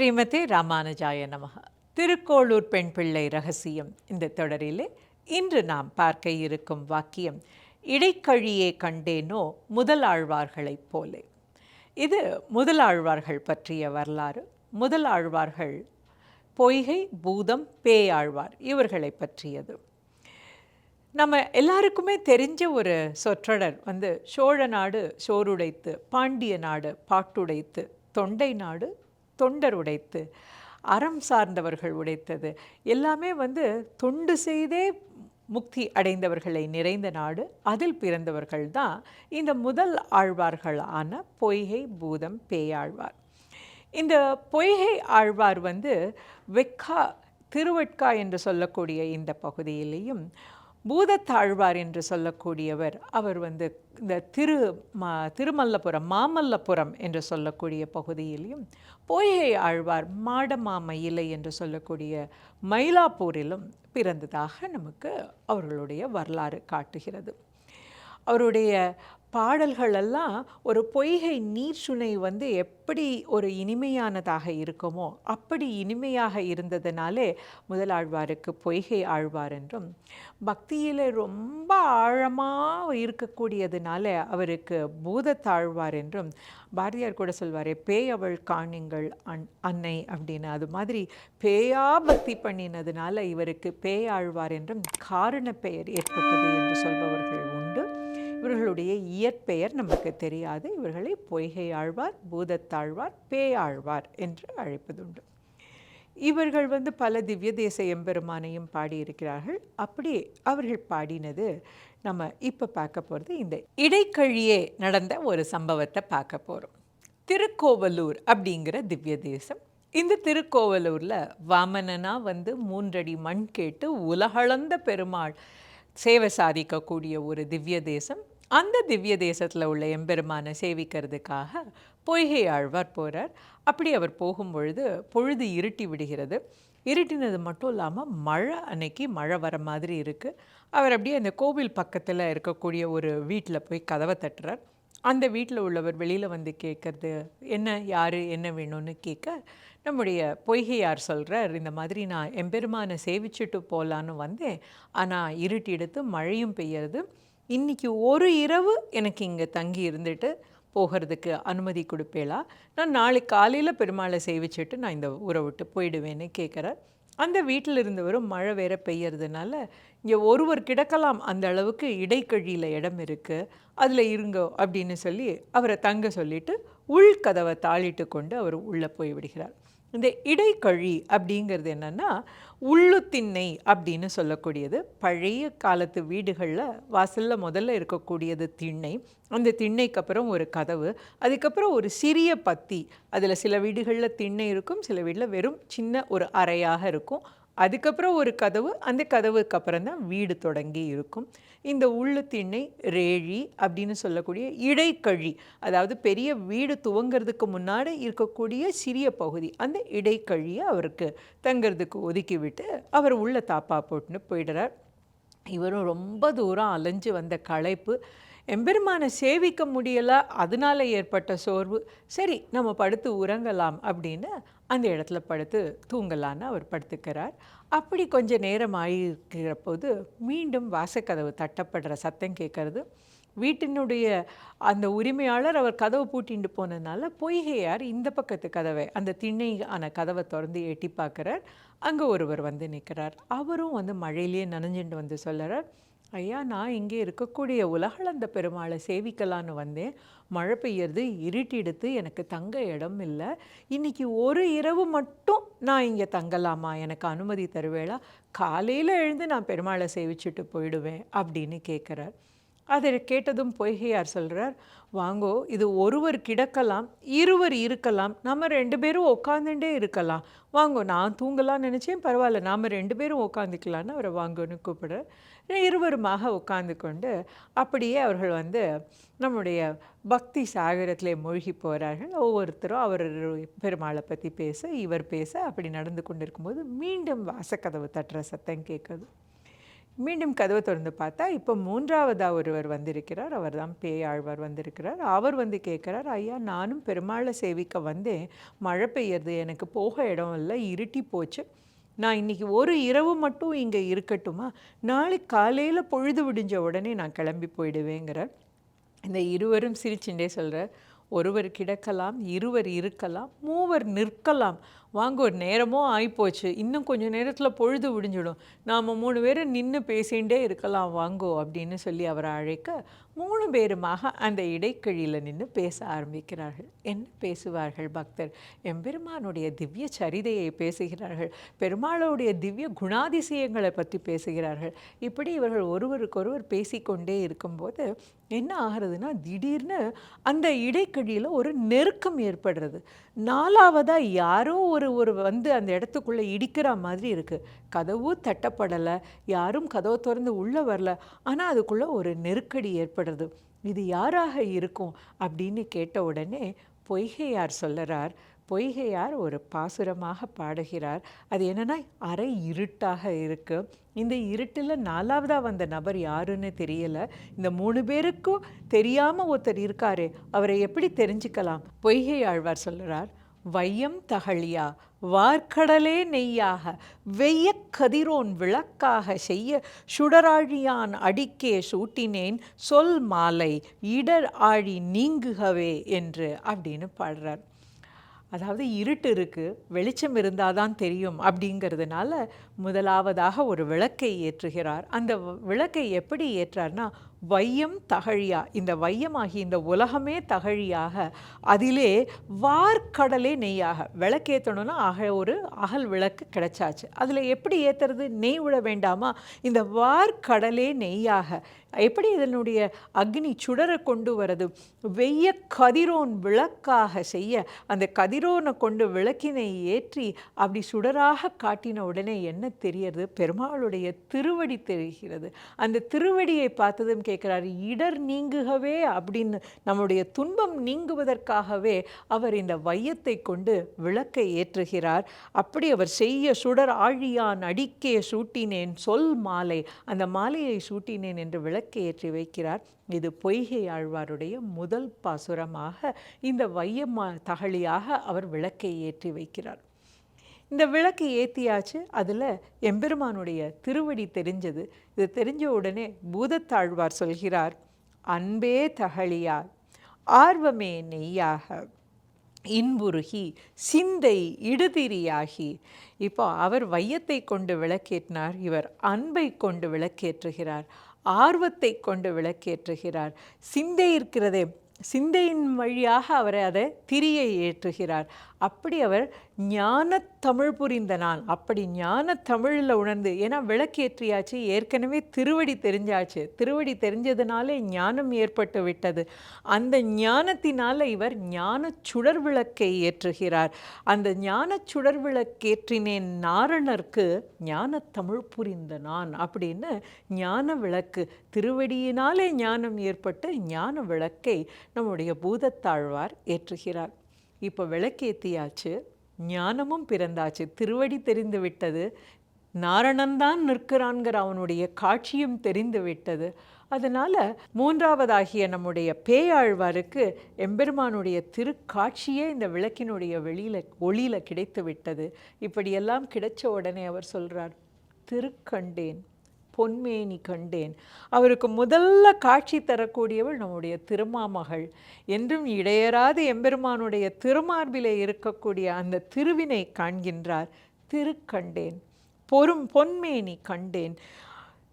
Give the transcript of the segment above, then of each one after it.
ஸ்ரீமதே ராமானுஜாய நமः. திருக்கோளூர் பெண் பிள்ளை ரகசியம் இந்த தொடரிலே இன்று நாம் பார்க்க இருக்கும் வாக்கியம், இடைக்கழியே கண்டேனோ முதலாழ்வார்களைப் போலே. இது முதலாழ்வார்கள் பற்றிய வரலாறு. முதலாழ்வார்கள் பொய்கை, பூதம், பேயாழ்வார் இவர்களை பற்றியது. நம்ம எல்லாருக்குமே தெரிஞ்ச ஒரு சொற்றொடர் சோழ நாடு சோறுடைத்து, பாண்டிய நாடு பாட்டுடைத்து, தொண்டை நாடு தொண்டர் உடைத்து, அறம் சார்ந்தவர்கள் உடைத்தது. எல்லாமே தொண்டு செய்தே முக்தி அடைந்தவர்களை நிறைந்த நாடு. அதில் பிறந்தவர்கள் தான் இந்த முதல் ஆழ்வார்களான பொய்கை, பூதம், பேயாழ்வார். இந்த பொய்கை ஆழ்வார் வெக்கா, திருவெட்கா என்று சொல்லக்கூடிய இந்த பகுதியிலேயும், பூதத்தாழ்வார் என்று சொல்லக்கூடியவர் அவர் இந்த திருமல்லபுரம், மாமல்லபுரம் என்று சொல்லக்கூடிய பகுதியிலும், பொய்கை ஆழ்வார் மாடமாமயிலை என்று சொல்லக்கூடிய மயிலாப்பூரிலும் பிறந்ததாக நமக்கு அவர்களுடைய வரலாறு காட்டுகிறது. அவருடைய பாடல்களெல்லாம் ஒரு பொய்கை நீர் சுனை எப்படி ஒரு இனிமையானதாக இருக்குமோ அப்படி இனிமையாக இருந்ததுனாலே முதலாழ்வாருக்கு பொய்கை ஆழ்வார் என்றும், பக்தியில் ரொம்ப ஆழமாக இருக்கக்கூடியதுனால அவருக்கு பூதத்தாழ்வார் என்றும், பாரதியார் கூட சொல்வார், பேய் அவள் காணிங்கள் அன்னை அப்படின்னு. அது மாதிரி பேயா பக்தி பண்ணினதுனால இவருக்கு பேயாழ்வார் என்றும் காரண பெயர் ஏற்பட்டது என்று சொல்பவர்கள் உண்டு. இவர்களுடைய இயற்பெயர் நமக்கு தெரியாது. இவர்களை பொய்கை ஆழ்வார், பூதத்தாழ்வார், பேயாழ்வார் என்று அழைப்பதுண்டு. இவர்கள் பல திவ்ய தேச எம்பெருமானையும் பாடியிருக்கிறார்கள். அப்படி அவர்கள் பாடினது நம்ம இப்போ பார்க்க போகிறது, இந்த இடைக்கழியே நடந்த ஒரு சம்பவத்தை பார்க்க போகிறோம். திருக்கோவலூர் அப்படிங்கிற திவ்ய தேசம். இந்த திருக்கோவலூரில் வாமனனா 3 அடி மண் கேட்டு உலகளந்த பெருமாள் சேவை சாதிக்கக்கூடிய ஒரு திவ்ய தேசம். அந்த திவ்ய தேசத்தில் உள்ள எம்பெருமானை சேவிக்கிறதுக்காக பொய்கை ஆழ்வார் போகிறார். அப்படி அவர் போகும்பொழுது பொழுது இருட்டி விடுகிறது. இருட்டினது மட்டும் இல்லாமல் அன்னைக்கு மழை வர மாதிரி இருக்குது. அவர் அப்படியே அந்த கோவில் பக்கத்தில் இருக்கக்கூடிய ஒரு வீட்டில் போய் கதவை தட்டுறார். அந்த வீட்டில் உள்ளவர் வெளியில் கேட்குறது, என்ன, யார், என்ன வேணும்னு கேட்க, நம்முடைய பொய்கையார் சொல்கிறார், இந்த மாதிரி நான் எம்பெருமானை சேவிச்சுட்டு போகலான்னு வந்தேன், ஆனால் இருட்டிடுத்து மழையும் பெய்யறது, இன்றைக்கி ஒரு இரவு எனக்கு இங்கே தங்கி இருந்துட்டு போகிறதுக்கு அனுமதி கொடுப்பேளா? நான் நாளைக்கு காலையில் பெருமாளை சேவிச்சுட்டு நான் இந்த ஊரை விட்டு போயிடுவேன்னு கேட்குறார். அந்த வீட்டில் இருந்தவரும் மழை வேற பெய்யறதுனால, இங்கே ஒருவர் கிடக்கலாம், அந்த அளவுக்கு இடைக்கழியில் இடம் இருக்குது, அதில் இருங்கோ அப்படின்னு சொல்லி அவரை தங்க சொல்லிவிட்டு உள்கதவை தாளிட்டு கொண்டு அவர் உள்ளே போய் விடுகிறார். இந்த இடைக்கழி அப்படிங்கிறது என்னென்னா, உள்ளுத்திண்ணை அப்படின்னு சொல்லக்கூடியது. பழைய காலத்து வீடுகளில் வாசலில் முதல்ல இருக்கக்கூடியது திண்ணை. அந்த திண்ணைக்கு அப்புறம் ஒரு கதவு, அதுக்கப்புறம் ஒரு சிறிய பத்தி. அதில் சில வீடுகளில் திண்ணை இருக்கும், சில வீட்டில் வெறும் சின்ன ஒரு அறையாக இருக்கும். அதுக்கப்புறம் ஒரு கதவு, அந்த கதவுக்கு அப்புறம் தான் வீடு தொடங்கி இருக்கும். இந்த உள்ளு திண்ணை, ரேழி அப்படின்னு சொல்லக்கூடிய இடைக்கழி, அதாவது பெரிய வீடு துவங்கிறதுக்கு முன்னாடி இருக்கக்கூடிய சிறிய பகுதி, அந்த இடைக்கழியை அவருக்கு தங்கிறதுக்கு ஒதுக்கி விட்டு அவர் உள்ள தாப்பா போட்டுன்னு போயிடுறார். இவரும் ரொம்ப தூரம் அலைஞ்சு வந்த களைப்பு, எம்பெருமானை சேவிக்க முடியலை, அதனால் ஏற்பட்ட சோர்வு, சரி நம்ம படுத்து உறங்கலாம் அப்படின்னு அந்த இடத்துல படுத்து தூங்கலான்னு அவர் படுத்துக்கிறார். அப்படி கொஞ்சம் நேரம் ஆகியிருக்கிற போது மீண்டும் வாசக்கதவு தட்டப்படுற சத்தம் கேட்கறது. வீட்டினுடைய அந்த உரிமையாளர் அவர் கதவை பூட்டிட்டு போனதுனால பொய்கையார் இந்த பக்கத்து கதவை, அந்த திண்ணையான கதவை திறந்து எட்டி பார்க்குறார். அங்கே ஒருவர் நிற்கிறார். அவரும் மழையிலேயே நனைஞ்சுட்டு சொல்லுறார், ஐயா, நான் இங்கே இருக்கக்கூடிய உலகளந்த பெருமாளை சேவிக்கலான்னு வந்தேன், மழை பெய்யறது, இருட்டிடுத்து, எனக்கு தங்க இடம் இல்லை, இன்றைக்கி ஒரு இரவு மட்டும் நான் இங்கே தங்கலாமா, எனக்கு அனுமதி தருவேளா? காலையில் எழுந்து நான் பெருமாளை சேவிச்சுட்டு போயிடுவேன் அப்படின்னு கேட்குறார். அதை கேட்டதும் பொய்கையார் சொல்கிறார், வாங்கோ, இது ஒருவர் கிடக்கலாம், இருவர் இருக்கலாம், நம்ம 2 பேரும் உட்காந்துட்டே இருக்கலாம், வாங்கோ, நான் தூங்கலாம்னு நினச்சேன், பரவாயில்ல, நாம் 2 பேரும் உட்காந்துக்கலான்னு அவரை வாங்கன்னு கூப்பிடுறார். இருவருமாக உட்கார்ந்து கொண்டு அப்படியே அவர்கள் நம்முடைய பக்தி சாகரத்திலே மூழ்கி போகிறார்கள். ஒவ்வொருத்தரும் அவர் பெருமாளை பற்றி பேச, இவர் பேச, அப்படி நடந்து கொண்டு இருக்கும்போது மீண்டும் வாசக்கதவு தட்டுற சத்தம் கேட்குது. மீண்டும் கதவை திறந்து பார்த்தா இப்போ மூன்றாவதாக ஒருவர் வந்திருக்கிறார். அவர் தான் பேயாழ்வார் வந்திருக்கிறார். அவர் வந்து கேட்குறார், ஐயா நானும் பெருமாளை சேவிக்க வந்தேன், மழை பெய்யறது, எனக்கு போக இடம் இல்லை, இருட்டி போச்சு, நான் இன்றைக்கி ஒரு இரவு மட்டும் இங்கே இருக்கட்டுமா, நாளைக்கு காலையில் பொழுது விடிஞ்ச உடனே நான் கிளம்பி போயிடுவேங்கிறார். இந்த இருவரும் சிரிச்சுட்டே சொல்கிறார், ஒருவர் கிடக்கலாம், இருவர் இருக்கலாம், மூவர் நிற்கலாம், வாங்க ஒரு நேரமும் ஆகிப்போச்சு, இன்னும் கொஞ்சம் நேரத்தில் பொழுது விடிஞ்சிடும், நாம் 3 பேரும் நின்று பேசிகிட்டே இருக்கலாம் வாங்கோ அப்படின்னு சொல்லி அவரை அழைக்க 3 பேருமாக அந்த இடைக்கழியில் நின்று பேச ஆரம்பிக்கிறார்கள். என்ன பேசுவார்கள் பக்தர்? எம்பெருமானுடைய திவ்ய சரிதையை பேசுகிறார்கள், பெருமாளுடைய திவ்ய குணாதிசயங்களை பற்றி பேசுகிறார்கள். இப்படி இவர்கள் ஒருவருக்கொருவர் பேசிக்கொண்டே இருக்கும்போது என்ன ஆகிறதுனா, திடீர்னு அந்த இடைக்கழியில் ஒரு நெருக்கம் ஏற்படுறது. 4ஆவதாக யாரோ ஒரு வந்து அந்த இடத்துக்குள்ளே இடிக்கிற மாதிரி இருக்குது. கதவு தட்டப்படலை, யாரும் கதவை திறந்து உள்ளே வரல, ஆனால் அதுக்குள்ளே ஒரு நெருக்கடி ஏற்படுறது. இது யாராக இருக்கும் அப்படின்னு கேட்ட உடனே பொய்கையார் சொல்லறார். பொய்கையார் ஒரு பாசுரமாக பாடுகிறார். அது என்னன்னா, அரை இருட்டாக இருக்கு. இந்த இருட்டில் 4ஆவதாக வந்த நபர் யாருன்னு தெரியல. இந்த 3 பேருக்கும் தெரியாமல் ஒருத்தர் இருக்காரு, அவரை எப்படி தெரிஞ்சுக்கலாம்? பொய்கை ஆழ்வார் சொல்கிறார், வையம் தகழியா வார்க்கடலே நெய்யாக வெய்ய கதிரோன் விளக்காக செய்ய சுடராழியான் அடிக்கே சூட்டினேன் சொல் மாலை இடர் ஆழி நீங்குகவே என்று அப்படின்னு பாடுறார். அதாவது இருட்டு இருக்குது, வெளிச்சம் இருந்தால் தான் தெரியும் அப்படிங்கிறதுனால முதலாவதாக ஒரு விளக்கை ஏற்றுகிறார். அந்த விளக்கை எப்படி ஏற்றார்னா, வையம் தகழியா, இந்த வையமாகி இந்த உலகமே தகழியாக, அதிலே வார்க்கடலே நெய்யாக விளக்கேற்றணும்னா ஒரு அகல் விளக்கு கிடைச்சாச்சு. அதில் எப்படி ஏற்றுறது? நெய் விட வேண்டாமா? இந்த வார்க்கடலே நெய்யாக எப்படி இதனுடைய அக்னி சுடரை கொண்டு வரது? வெய்ய கதிரோன் விளக்காக செய்ய, அந்த கதிரோனை கொண்டு விளக்கினை ஏற்றி அப்படி சுடராக காட்டின உடனே என்ன தெரியறது? பெருமாளுடைய திருவடி தெரிகிறது. அந்த திருவடியை பார்த்ததும் கேட்குறாரு, இடர் நீங்குகவே அப்படின்னு, நம்முடைய துன்பம் நீங்குவதற்காகவே அவர் இந்த வையத்தை கொண்டு விளக்கை ஏற்றுகிறார். அப்படி அவர் செய்ய சுடர் ஆழியான் அடிக்கே சூட்டினேன் சொல் மாலை, அந்த மாலையை சூட்டினேன் என்று விளக்கை ஏற்றி வைக்கிறார். இது பொய்கை ஆழ்வாருடைய முதல் பாசுரமாக இந்த வையமா தகழியாக அவர் விளக்கை ஏற்றி வைக்கிறார். இந்த விளக்கை ஏற்றியாச்சு, அதில் எம்பெருமானுடைய திருவடி தெரிஞ்சது. இது தெரிஞ்ச உடனே பூதத்தாழ்வார் சொல்கிறார், அன்பே தகழியாய் ஆர்வமே நெய்யாக இன்புருகி சிந்தை இடுதிரியாகி. இப்போ அவர் வையத்தை கொண்டு விளக்கேற்றினார், இவர் அன்பை கொண்டு விளக்கேற்றுகிறார், ஆர்வத்தை கொண்டு விளக்கேற்றுகிறார். சிந்தை இருக்கிறதே, சிந்தையின் வழியாக அவர் அதை திரியை ஏற்றுகிறார். அப்படி அவர் ஞான தமிழ் புரிந்த நான், அப்படி ஞான தமிழில் உணர்ந்து, ஏன்னா விளக்கேற்றியாச்சு, ஏற்கனவே திருவடி தெரிஞ்சாச்சு, திருவடி தெரிஞ்சதுனாலே ஞானம் ஏற்பட்டு விட்டது. அந்த ஞானத்தினால இவர் ஞான சுடர் விளக்கை ஏற்றுகிறார். அந்த ஞான சுடர் விளக்கேற்றினேன் நாரணர்க்கு ஞான தமிழ் புரிந்த நான் அப்படின்னு ஞான விளக்கு, திருவடியினாலே ஞானம் ஏற்பட்டு ஞான விளக்கை நம்முடைய பூதத்தாழ்வார் ஏற்றுகிறார். இப்போ விளக்கேற்றியாச்சு, ஞானமும் பிறந்தாச்சு, திருவடி தெரிந்து விட்டது, நாரணன்தான் நிற்கிறான்கிற அவனுடைய காட்சியும் தெரிந்து விட்டது. அதனால் மூன்றாவதாகிய நம்முடைய பேயாழ்வாருக்கு எம்பெருமானுடைய திருக்காட்சியே இந்த விளக்கினுடைய ஒளியில் கிடைத்து விட்டது. இப்படியெல்லாம் கிடைச்ச உடனே அவர் சொல்கிறார், திருக்கண்டேன் பொன்மேனி கண்டேன். அவருக்கு முதல்ல காட்சி தரக்கூடியவள் நம்முடைய திருமாமகள். என்றும் இடையராது எம்பெருமானுடைய திருமார்பிலே இருக்கக்கூடிய அந்த திருவினை காண்கின்றார். திருக்கண்டேன், பொன்மேனி கண்டேன்,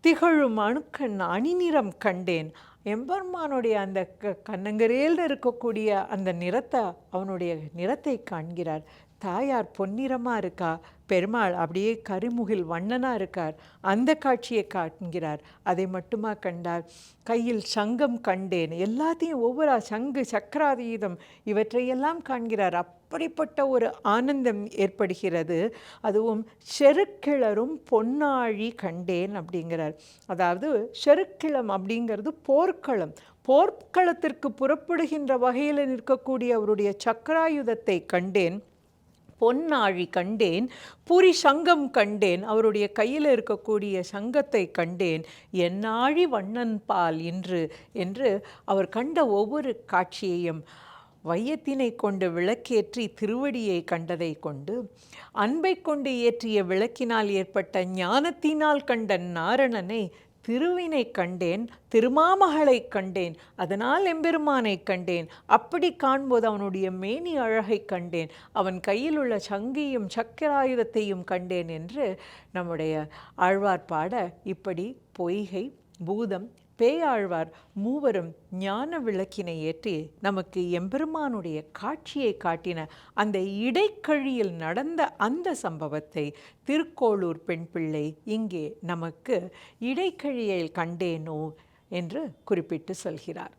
திகழும் அணுக்கண் அணிநிறம் கண்டேன். எம்பெருமானுடைய அந்த கண்ணங்கரேல் இருக்கக்கூடிய அந்த நிறத்தை, அவனுடைய நிறத்தை காண்கிறார். தாயார் பொன்னிறமாக இருக்கா, பெருமாள் அப்படியே கருமுகில் வண்ணனாக இருக்கார், அந்த காட்சியை காண்கிறார். அதை மட்டுமா கண்டார்? கையில் சங்கம் கண்டேன், எல்லாத்தையும் ஒவ்வொரு சங்கு சக்கராதீதம் இவற்றையெல்லாம் காண்கிறார். அப்படிப்பட்ட ஒரு ஆனந்தம் ஏற்படுகிறது. அதுவும் செருக்கிளரும் பொன்னாழி கண்டேன் அப்படிங்கிறார். அதாவது செருக்கிளம் அப்படிங்கிறது போர்க்களம். போர்க்களத்திற்கு புறப்படுகின்ற வகையில் நிற்கக்கூடிய அவருடைய சக்கராயுதத்தை கண்டேன். பொன்னாழி கண்டேன், புரி சங்கம் கண்டேன், அவருடைய கையில் இருக்கக்கூடிய சங்கத்தை கண்டேன், என்னாழி வண்ணன் பால் இன்று என்று அவர் கண்ட ஒவ்வொரு காட்சியையும் வையத்தினை கொண்டு விளக்கேற்றி திருவடியை கண்டதை கொண்டு, அன்பை கொண்டு ஏற்றிய விளக்கினால் ஏற்பட்ட ஞானத்தினால் கண்ட நாரணனை திருவினை கண்டேன், திருமாமகளை கண்டேன், அதனால் எம்பெருமானை கண்டேன். அப்படி காண்போது அவனுடைய மேனி அழகை கண்டேன், அவன் கையில் உள்ள சங்கியும் சக்கராயுதத்தையும் கண்டேன் என்று நம்முடைய ஆழ்வார் பாட, இப்படி பொய்கை, பூதம், பேயாழ்வார் மூவரும் ஞான விளக்கினை ஏற்றி நமக்கு எம்பெருமானுடைய காட்சியை காட்டின அந்த இடைக்கழியில் நடந்த அந்த சம்பவத்தை திருக்கோளூர் பெண் பிள்ளை இங்கே நமக்கு இடைக்கழியில் கண்டேனோ என்று குறிப்பிட்டு சொல்கிறார்.